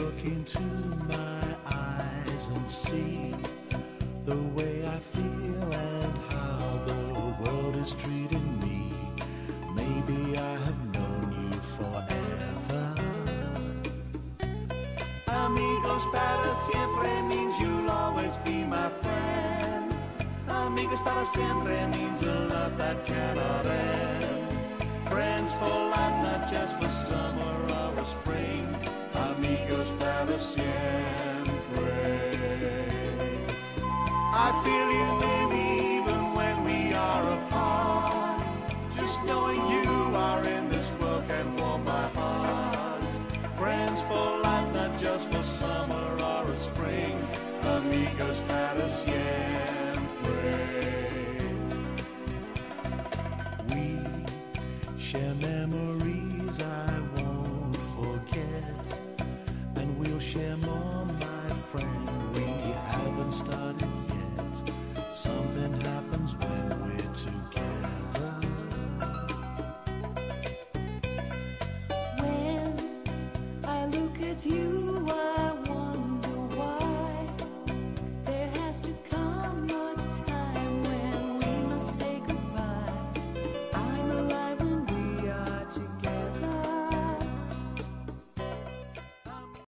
look into my eyes and see the way I feel and how the world is treating me, maybe I have known you forever. Amigos para siempre means you'll always be my friend. Amigos para siempre means a love that cannot end. Friends for life, not just for summer or a spring. Amigos para siempre. I feel you, baby, even when we are apart. Just knowing you are in this world can warm my heart. Friends for life, not just for summer.